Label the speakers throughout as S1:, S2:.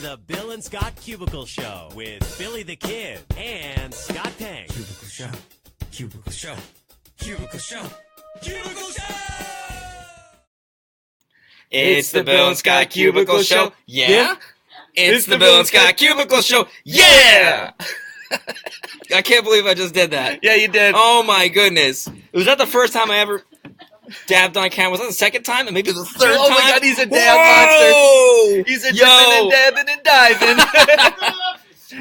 S1: the Bill and Scott Cubicle Show with Billy the Kid and Scott Tang.
S2: Cubicle Show. Cubicle Show. Cubicle Show. Cubicle Show!
S3: It's the Bill and Scott Cubicle Show. Yeah? It's the Bill and Scott Cubicle Show. Yeah! I can't believe I just did that.
S4: Yeah, you did.
S3: Oh my goodness. Was that the first time I ever dabbed on camera? Was that the second time? And maybe the third time?
S4: Oh my god, he's a dab monster. He's a dipping and dabbing and diving.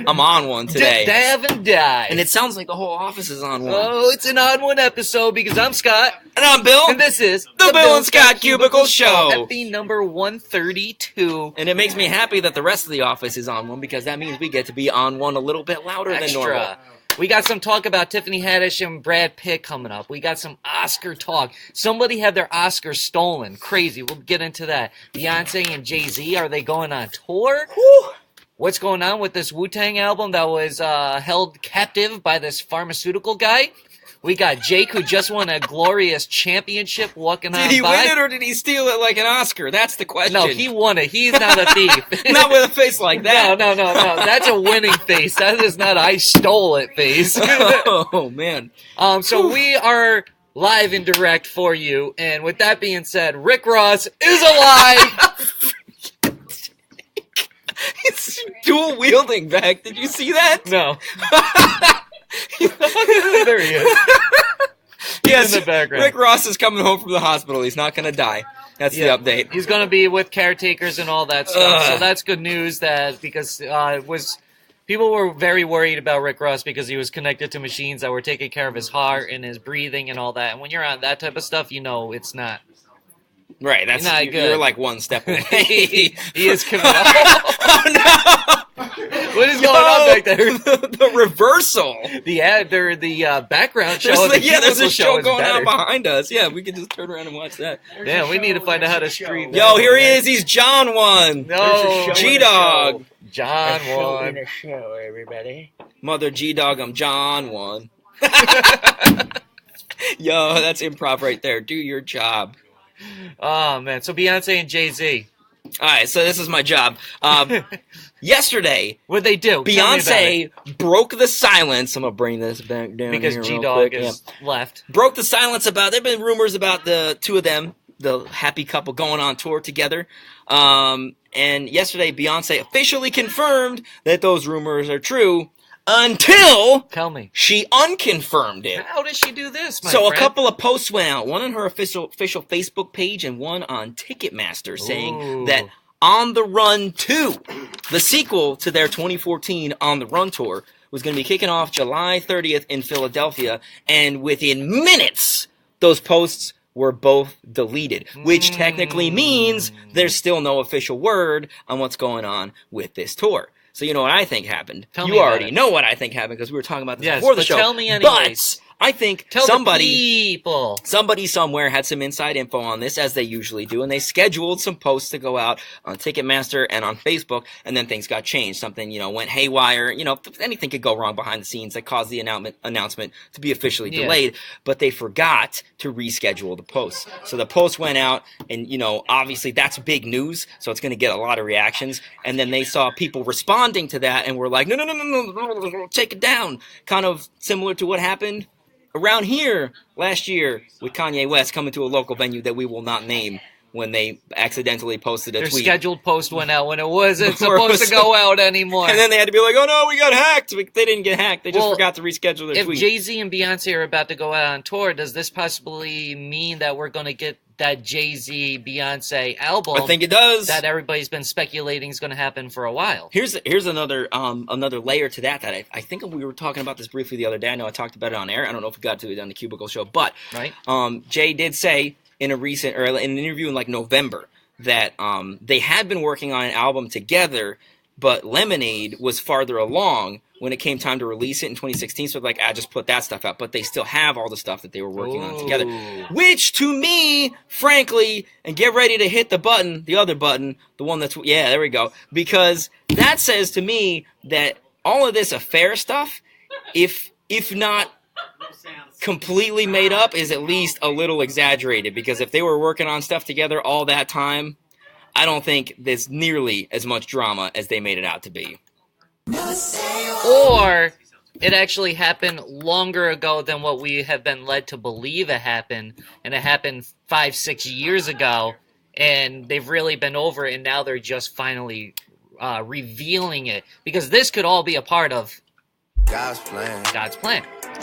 S3: I'm on one today.
S4: Dab and dive.
S3: And it sounds like the whole office is on one.
S4: Oh, it's an odd one episode because I'm Scott.
S3: And I'm Bill.
S4: And this is
S3: the Bill and Scott Cubicle Show.
S4: Happy number 132.
S3: And it makes me happy that the rest of the office is on one because that means we get to be on one a little bit louder than normal.
S4: We got some talk about Tiffany Haddish and Brad Pitt coming up. We got some Oscar talk. Somebody had their Oscar stolen. Crazy. We'll get into that. Beyonce and Jay Z, are they going on tour?
S3: Whew.
S4: What's going on with this Wu-Tang album that was held captive by this pharmaceutical guy? We got Jake, who just won a glorious championship walking on by.
S3: Did he win it or did he steal it like an Oscar? That's the question.
S4: No, he won it. He's not a thief.
S3: Not with a face like that.
S4: No. That's a winning face. That is not I stole it face.
S3: Oh, man.
S4: So we are live and direct for you. And with that being said, Rick Ross is alive.
S3: He's dual wielding back. Did you see that?
S4: No. There he is.
S3: Yes,
S4: in the background.
S3: Rick Ross is coming home from the hospital. He's not going to die. That's the update.
S4: He's going to be with caretakers and all that stuff. So that's good news because people were very worried about Rick Ross because he was connected to machines that were taking care of his heart and his breathing and all that. And when you're on that type of stuff, you know it's not.
S3: Right, that's
S4: not
S3: you're
S4: good.
S3: like one step away.
S4: He is coming up.
S3: Oh no!
S4: What is going on back there?
S3: The reversal.
S4: The background show.
S3: There's a show
S4: is
S3: going
S4: better.
S3: on behind us. Yeah, we can just turn around and watch that.
S4: Yeah, we need to find out how to stream.
S3: Yo, here he is. He's John One.
S4: No,
S3: G-Dog.
S4: John One.
S2: A show, everybody.
S3: Mother G-Dog, I'm John One. Yo, that's improv right there. Do your job.
S4: Oh man, so Beyonce and Jay Z.
S3: All right, so this is my job. Yesterday,
S4: What'd they do?
S3: Beyonce broke the silence. I'm gonna bring this back down
S4: because
S3: here
S4: G-Dog
S3: real quick.
S4: is left.
S3: Broke the silence about. There've been rumors about the two of them, the happy couple, going on tour together. And yesterday, Beyonce officially confirmed that those rumors are true. Until
S4: Tell me,
S3: she unconfirmed it.
S4: how did she do this? My
S3: So
S4: friend?
S3: a couple of posts went out, one on her official Facebook page and one on Ticketmaster, saying
S4: Ooh.
S3: that On the Run 2, the sequel to their 2014 On the Run tour, was going to be kicking off July 30th in Philadelphia, and within minutes, those posts were both deleted, which technically means there's still no official word on what's going on with this tour. So you know what I think happened.
S4: Tell
S3: you
S4: me about
S3: already
S4: it.
S3: know what I think happened because we were talking about this
S4: Yes,
S3: before the
S4: but
S3: show.
S4: tell me anyways.
S3: But I think
S4: Tell
S3: somebody
S4: the people.
S3: Somebody somewhere had some inside info on this, as they usually do, and they scheduled some posts to go out on Ticketmaster and on Facebook, and then things got changed. Something, went haywire. Anything could go wrong behind the scenes that caused the announcement to be officially delayed, but they forgot to reschedule the posts. So the post went out, and, obviously that's big news, so it's going to get a lot of reactions, and then they saw people responding to that, and were like, no, take it down. Kind of similar to what happened around here last year with Kanye West coming to a local venue that we will not name when they accidentally posted a
S4: Their
S3: tweet.
S4: scheduled post went out when it wasn't
S3: Before it
S4: supposed
S3: was-
S4: to go out anymore.
S3: And then they had to be like, oh no, we got hacked. They didn't get hacked. They just
S4: Well,
S3: forgot to reschedule their
S4: if
S3: tweet.
S4: Jay Z and Beyonce are about to go out on tour, does this possibly mean that we're going to get that Jay Z Beyonce album?
S3: I think it does.
S4: that everybody's been speculating is going to happen for a while.
S3: Here's another layer to that I think we were talking about this briefly the other day. I know I talked about it on air. I don't know if we got to it on the Cubicle Show, but
S4: Right?
S3: Jay did say in an interview in like November that they had been working on an album together, but Lemonade was farther along when it came time to release it in 2016. So like, I just put that stuff out, but they still have all the stuff that they were working on together. Which to me, frankly, and get ready to hit the button, the other button, the one that's, yeah, there we go. Because that says to me that all of this affair stuff, if not completely made up, is at least a little exaggerated. Because if they were working on stuff together all that time, I don't think there's nearly as much drama as they made it out to be.
S4: Or it actually happened longer ago than what we have been led to believe it happened, and it happened 5-6 years ago, and they've really been over it, and now they're just finally revealing it, because this could all be a part of God's plan.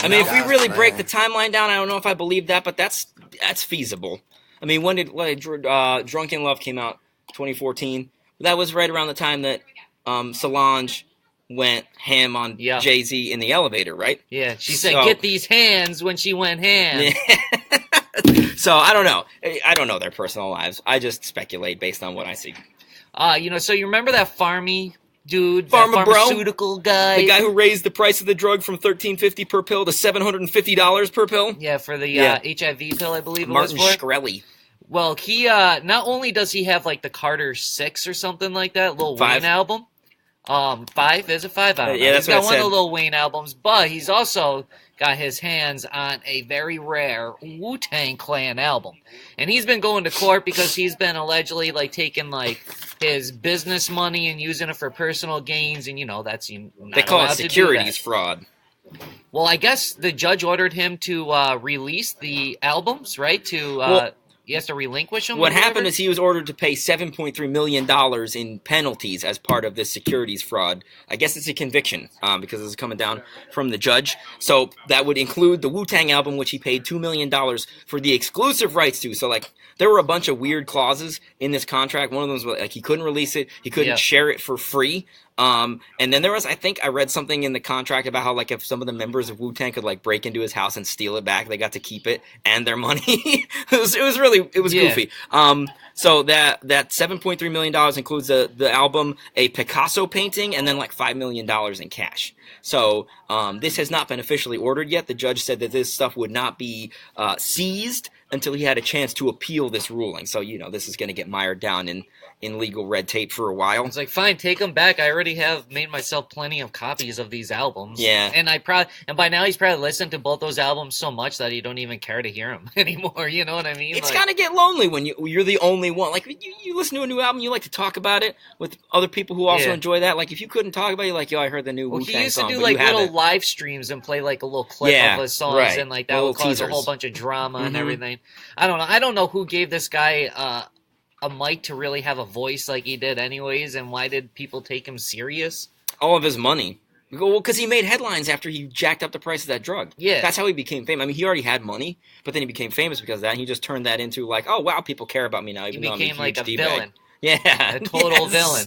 S3: I mean, if we really break the timeline down, I don't know if I believe that, but that's feasible. I mean, when did Drunk in Love came out? 2014. That was right around the time that Solange went ham on Jay Z in the elevator, right?
S4: Yeah, she said, "Get these hands" when she went ham.
S3: Yeah. So I don't know. I don't know their personal lives. I just speculate based on what I see.
S4: So you remember that Farmy dude,
S3: Pharma
S4: pharmaceutical guy,
S3: the guy who raised the price of the drug from $13.50 per pill to $750 per pill?
S4: Yeah, for the HIV pill, I believe
S3: Martin
S4: it was for.
S3: Shkreli.
S4: Well, he not only does he have like the Carter 6 or something like that, Lil Wayne album. 5? Is it 5? I don't know.
S3: Yeah, that's
S4: he's got
S3: what I
S4: one of
S3: said.
S4: the Lil Wayne albums, but he's also got his hands on a very rare Wu-Tang Clan album. And he's been going to court because he's been allegedly like taking like his business money and using it for personal gains, and that's not
S3: They call it
S4: allowed to do
S3: securities
S4: that.
S3: fraud.
S4: Well, I guess the judge ordered him to release the albums, right? He has to relinquish them.
S3: What happened is he was ordered to pay $7.3 million in penalties as part of this securities fraud. I guess it's a conviction because it's coming down from the judge. So that would include the Wu-Tang album, which he paid $2 million for the exclusive rights to. So like there were a bunch of weird clauses in this contract. One of them was like he couldn't release it. He couldn't share it for free. And then there was, I think I read something in the contract about how like if some of the members of Wu-Tang could like break into his house and steal it back, they got to keep it and their money. it was goofy. So that $7.3 million includes the album, a Picasso painting, and then like $5 million in cash. So this has not been officially ordered yet. The judge said that this stuff would not be seized until he had a chance to appeal this ruling. So, this is going to get mired down in legal red tape for a while.
S4: It's like, fine, take them back. I already have made myself plenty of copies of these albums.
S3: Yeah.
S4: And by now he's probably listened to both those albums so much that he don't even care to hear them anymore. You know what I mean?
S3: It's gotta get lonely when you're the only one. Like, you listen to a new album, you like to talk about it with other people who also enjoy that. Like, if you couldn't talk about it, you're like, yo, I heard the new Wu-Tang song.
S4: He used to do like little live streams and play like a little clip of his songs, and like that would cause a whole bunch of drama and everything. I don't know. I don't know who gave this guy a mic to really have a voice like he did anyways, and why did people take him serious?
S3: All of his money. Well, because he made headlines after he jacked up the price of that drug.
S4: Yeah.
S3: That's how he became famous. I mean, he already had money, but then he became famous because of that. And he just turned that into like, oh, wow, people care about me now, even though I'm a huge
S4: became like a
S3: D-bag.
S4: villain.
S3: Yeah.
S4: A total villain.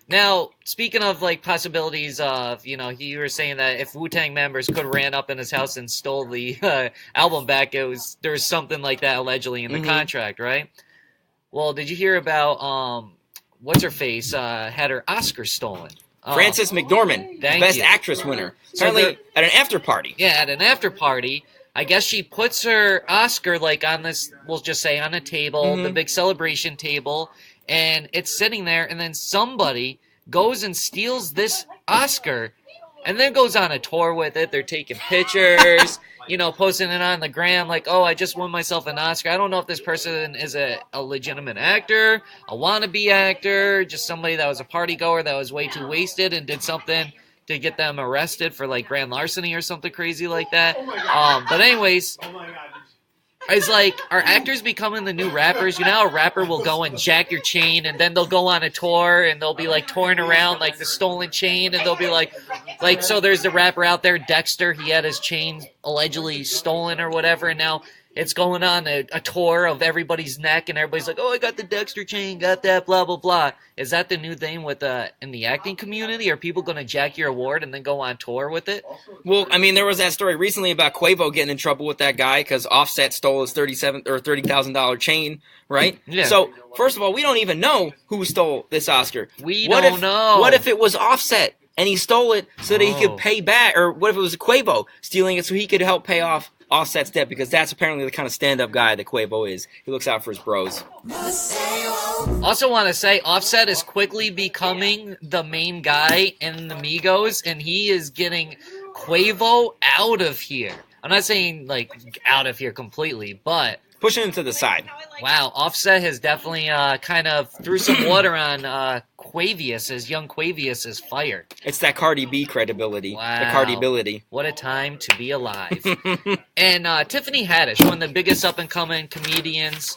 S4: Now, speaking of like possibilities of, you were saying that if Wu-Tang members could ran up in his house and stole the album back, there's something like that allegedly in the contract, right? Well, did you hear about what's her face had her Oscar stolen?
S3: Frances McDormand, Best Actress winner. Apparently at an after party.
S4: Yeah, at an after party. I guess she puts her Oscar like on this, we'll just say on a table, the big celebration table, and it's sitting there, and then somebody goes and steals this Oscar and then goes on a tour with it. They're taking pictures, posting it on the gram like, oh, I just won myself an Oscar. I don't know if this person is a legitimate actor, a wannabe actor, just somebody that was a party goer that was way too wasted and did something to get them arrested for like grand larceny or something crazy like that. But anyways, it's like, are actors becoming the new rappers? A rapper will go and jack your chain, and then they'll go on a tour, and they'll be like touring around like the stolen chain, and they'll be like, so there's the rapper out there, Dexter, he had his chain allegedly stolen or whatever, and now it's going on a tour of everybody's neck, and everybody's like, oh, I got the Dexter chain, got that, blah, blah, blah. Is that the new thing with in the acting community? Are people going to jack your award and then go on tour with it?
S3: Well, I mean, there was that story recently about Quavo getting in trouble with that guy because Offset stole his $30,000 chain, right? Yeah. So, first of all, we don't even know who stole this Oscar.
S4: We don't know.
S3: What if it was Offset and he stole it so that he could pay back? Or what if it was Quavo stealing it so he could help pay off Offset's debt, because that's apparently the kind of stand-up guy that Quavo is. He looks out for his bros.
S4: Also want to say, Offset is quickly becoming the main guy in the Migos, and he is getting Quavo out of here. I'm not saying, like, out of here completely, but
S3: pushing him to the side.
S4: Wow, Offset has definitely kind of threw some water on young Quavius's fire.
S3: It's that Cardi B credibility.
S4: Wow.
S3: The Cardi-bility.
S4: What a time to be alive. And Tiffany Haddish, one of the biggest up-and-coming comedians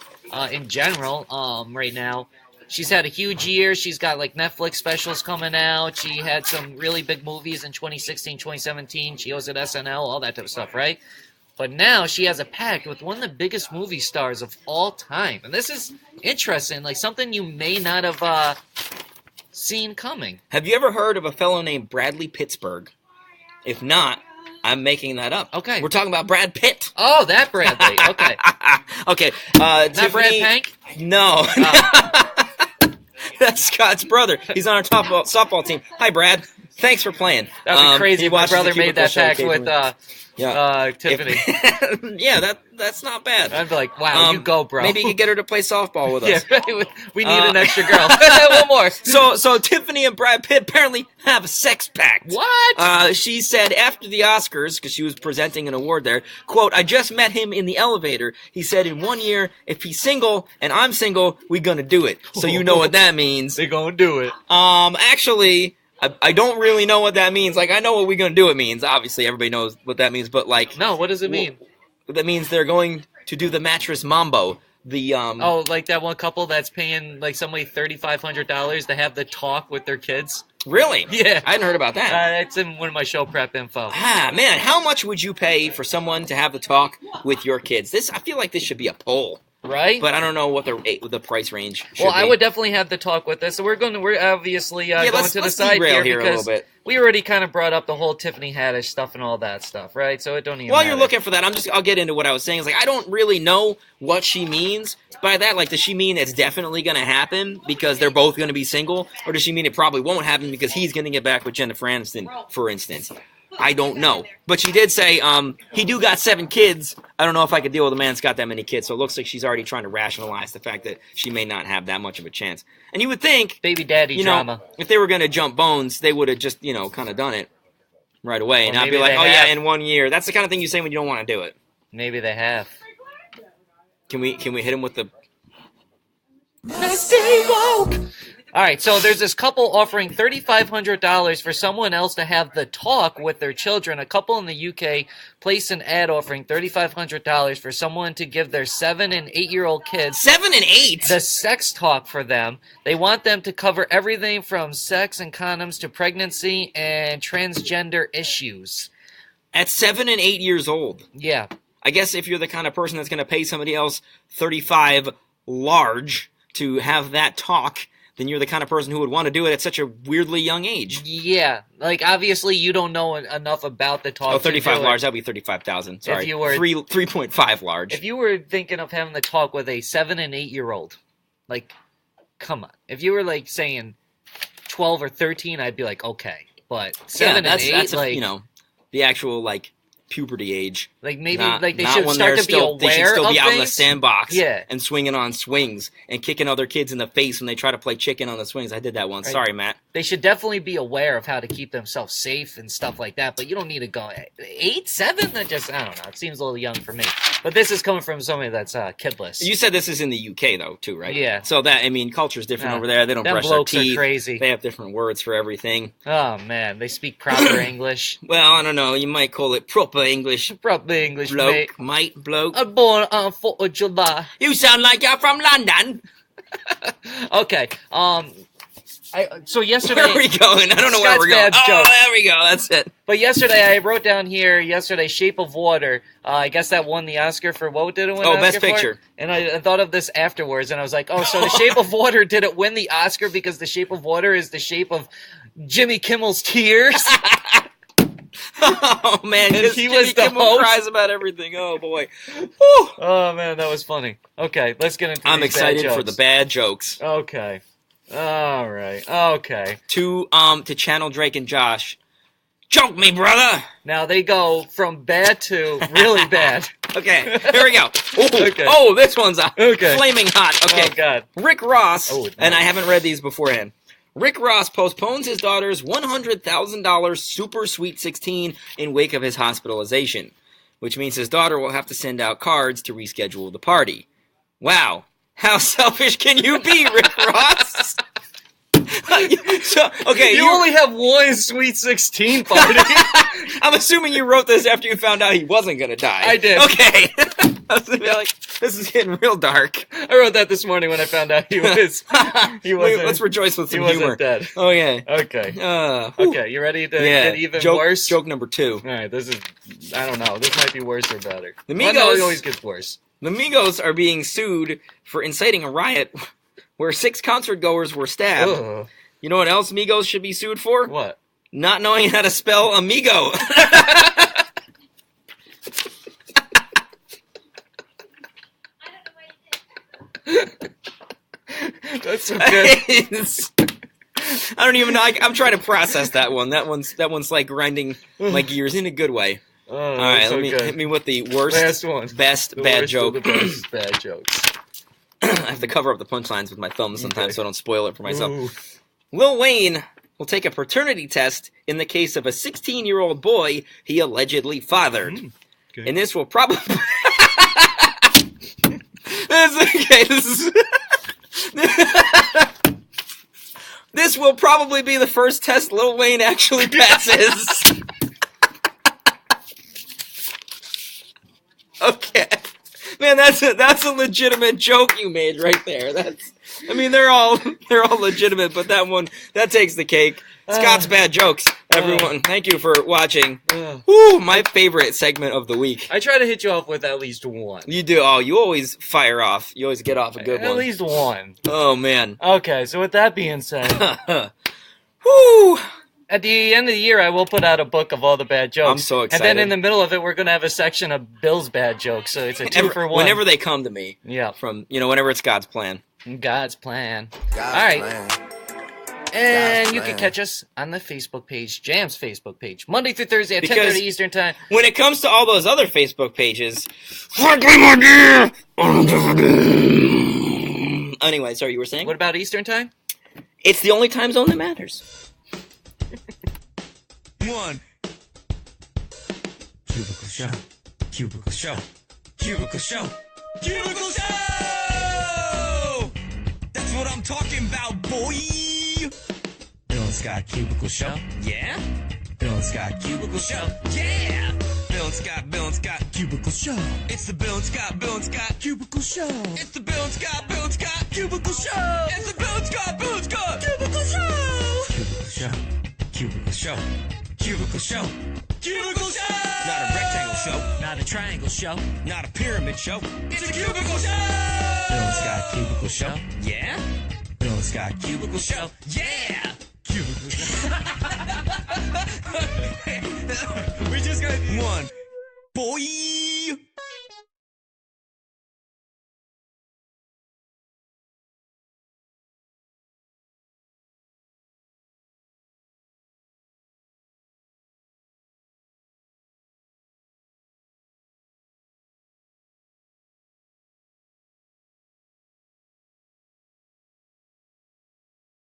S4: in general right now. She's had a huge year. She's got like Netflix specials coming out. She had some really big movies in 2016, 2017. She was at SNL, all that type of stuff, right? But now she has a pact with one of the biggest movie stars of all time. And this is interesting, like something you may not have seen coming.
S3: Have you ever heard of a fellow named Bradley Pittsburgh? If not, I'm making that up.
S4: Okay.
S3: We're talking about Brad Pitt.
S4: Oh, that Bradley. Okay.
S3: Okay.
S4: Not
S3: Tiffany,
S4: Brad Pank?
S3: No.
S4: Oh.
S3: That's Scott's brother. He's on our top softball team. Hi, Brad. Thanks for playing.
S4: That would be crazy
S3: he
S4: if my
S3: watches the
S4: brother made
S3: Cubicle
S4: that
S3: Show
S4: pact with
S3: occasionally.
S4: Tiffany.
S3: Yeah, that's not bad.
S4: I'd be like, wow, you go, bro.
S3: Maybe you could get her to play softball with us.
S4: Yeah, right. We need an extra girl. One more.
S3: So Tiffany and Brad Pitt apparently have a sex pact.
S4: What?
S3: She said after the Oscars, because she was presenting an award there, quote, "I just met him in the elevator. He said in 1 year, if he's single and I'm single, we gonna do it." So you know what that means.
S4: They gonna do it.
S3: Actually, I don't really know what that means. Like, I know what we gonna do it means. Obviously, everybody knows what that means, but like...
S4: No, what does it mean?
S3: That means they're going to do the mattress mambo. The
S4: Oh, like that one couple that's paying like somebody $3,500 to have the talk with their kids?
S3: Really?
S4: Yeah.
S3: I hadn't heard about that.
S4: It's in one of my show prep info.
S3: Ah, man, how much would you pay for someone to have the talk with your kids? I feel like this should be a poll.
S4: Right?
S3: But I don't know what the price range should
S4: Well,
S3: be.
S4: I would definitely have the talk with this. So we're obviously going to the side
S3: derail
S4: here
S3: a
S4: because
S3: little bit.
S4: we already kind of brought up the whole Tiffany Haddish stuff and all that stuff, right? So it don't even
S3: While
S4: matter.
S3: you're looking for that, I'll get into what I was saying. It's like, I don't really know what she means by that. Like, does she mean it's definitely going to happen because they're both going to be single? Or does she mean it probably won't happen because he's going to get back with Jennifer Aniston, for instance? I don't know. But she did say, he do got 7 kids. I don't know if I could deal with a man that's got that many kids. So it looks like she's already trying to rationalize the fact that she may not have that much of a chance. And you would think,
S4: baby daddy drama.
S3: if they were going to jump bones, they would have just, kind of done it right away.
S4: Or
S3: And I'd be like, in 1 year. That's the kind of thing you say when you don't want to do it.
S4: Maybe they have.
S3: Can we hit him with the...
S4: All right, so there's this couple offering $3,500 for someone else to have the talk with their children. A couple in the UK placed an ad offering $3,500 for someone to give their 7 and 8-year-old kids
S3: 7 and 8
S4: the sex talk for them. They want them to cover everything from sex and condoms to pregnancy and transgender issues.
S3: At 7 and 8 years old.
S4: Yeah.
S3: I guess if you're the kind of person that's going to pay somebody else 35 large to have that talk, then you're the kind of person who would want to do it at such a weirdly young age.
S4: Yeah. Like, obviously, you don't know enough about the talk.
S3: Oh, 35 large, that would be 35,000. Sorry.
S4: If you were
S3: 3.5 large.
S4: If you were thinking of having the talk with a 7 and 8-year-old, like, come on. If you were, like, saying 12 or 13, I'd be like, okay. But 7 and 8,
S3: that's
S4: like...
S3: the actual, like, puberty age.
S4: Like, maybe,
S3: they
S4: should start to be aware of
S3: They should still be out in the
S4: things.
S3: sandbox
S4: Yeah.
S3: and swinging on swings and kicking other kids in the face when they try to play chicken on the swings. I did that once.
S4: Right.
S3: Sorry, Matt.
S4: They should definitely be aware of how to keep themselves safe and stuff like that, but you don't need to go 8, 7? That just, I don't know. It seems a little young for me. But this is coming from somebody that's kidless.
S3: You said this is in the UK, though, too, right?
S4: Yeah.
S3: So culture's different over there. They don't
S4: Them
S3: brush their
S4: blokes are
S3: teeth.
S4: crazy.
S3: They have different words for everything.
S4: Oh, man. They speak proper English.
S3: Well, I don't know. You might call it proper English.
S4: Proper English,
S3: Bloke,
S4: mate.
S3: mate, bloke.
S4: I'm born on 4th of July.
S3: You sound like you're from London.
S4: Okay. So yesterday...
S3: Where are we going? I don't know where
S4: Scott's
S3: we're going.
S4: bad
S3: Oh,
S4: joke.
S3: there we go. That's it.
S4: But yesterday, I wrote down here, Shape of Water. I guess that won the Oscar for, what did it win?
S3: Oh,
S4: the
S3: Best
S4: Oscar for?
S3: Picture.
S4: And I thought of this afterwards, and I was like, oh, so The Shape of Water, did it win the Oscar because The Shape of Water is the shape of Jimmy Kimmel's tears?
S3: Oh, man.
S4: And he was the
S3: Kimmel
S4: host?
S3: cries about everything. Oh, boy. Whew.
S4: Oh, man, that was funny. Okay, let's get into
S3: I'm
S4: these bad
S3: excited for
S4: jokes.
S3: the bad jokes.
S4: Okay. All right. Okay.
S3: To channel Drake and Josh. Choke me, brother.
S4: Now they go from bad to really bad.
S3: Okay, here we go. Ooh,
S4: Okay.
S3: Oh, this one's
S4: Okay.
S3: flaming hot. Okay.
S4: Oh, God.
S3: Rick Ross,
S4: Oh, no.
S3: and I haven't read these beforehand. Rick Ross postpones his daughter's $100,000 Super Sweet 16 in wake of his hospitalization. which means his daughter will have to send out cards to reschedule the party. Wow. How selfish can you be, Rick Ross?
S4: You only have one Sweet 16 party.
S3: I'm assuming you wrote this after you found out he wasn't going to die.
S4: I did.
S3: Okay. I was gonna be like, this is getting real dark.
S4: I wrote that this morning when I found out he wasn't.
S3: Let's rejoice with some humor.
S4: Dead.
S3: Oh, yeah.
S4: Okay. Okay, you ready to get even worse?
S3: Joke number 2.
S4: All right, this is, I don't know. This might be worse or better.
S3: The Migos,
S4: it always gets worse.
S3: The Migos are being sued for inciting a riot where 6 concert goers were stabbed.
S4: Ugh.
S3: You know what else Migos should be sued for?
S4: What?
S3: Not knowing how to spell amigo.
S4: That's so good.
S3: I don't even know. I'm trying to process that one. That one's like grinding my gears in a good way.
S4: Oh,
S3: all right,
S4: so
S3: hit me with the worst, best bad joke.
S4: The best bad jokes.
S3: I have to cover up the punchlines with my thumbs sometimes so I don't spoil it for myself.
S4: Ooh.
S3: Lil Wayne will take a paternity test in the case of a 16-year-old boy he allegedly fathered.
S4: Okay.
S3: And this will probably... This will probably be the first test Lil Wayne actually passes. Okay. Man, that's a legitimate joke you made right there. They're all legitimate, but that takes the cake. Scott's bad jokes. Everyone, thank you for watching. Woo, my favorite segment of the week.
S4: I try to hit you off with at least one.
S3: You do. Oh, you always fire off. You always get off a good one.
S4: At least one.
S3: Oh, man.
S4: Okay, so with that being said,
S3: woo.
S4: At the end of the year, I will put out a book of all the bad jokes.
S3: I'm so excited.
S4: And then in the middle of it, we're going to have a section of Bill's bad jokes. So it's a 2-for-1.
S3: Whenever they come to me.
S4: Yeah.
S3: Whenever it's God's plan.
S4: God's plan. All right. And you can catch us on the Facebook page, Jam's Facebook page, Monday through Thursday at 10:30 Eastern Time.
S3: When it comes to all those other Facebook pages... Anyway, sorry, you were saying?
S4: What about Eastern Time?
S3: It's the only time zone that matters.
S2: One. Cubicle Show. Cubicle Show. Cubicle Show. Cubicle Show! That's what I'm talking about, boy! Bill and Scott Cubicle Show. Yeah? Bill and Scott Cubicle Show. Yeah! Bill and Scott Cubicle Show. It's the Bill and Scott Cubicle Show. It's the Bill and Scott Cubicle Show. It's the Bill and Scott Cubicle Show. Cubicle Show. Cubicle Show. Cubicle Show. Cubicle Show! Not a rectangle show. Not a triangle show. Not a pyramid show. It's a cubicle show! Bill and Scott Cubicle Show. Yeah? Bill and Scott Cubicle Show. Yeah! Cubicle Show. We're just gonna... One. Boy!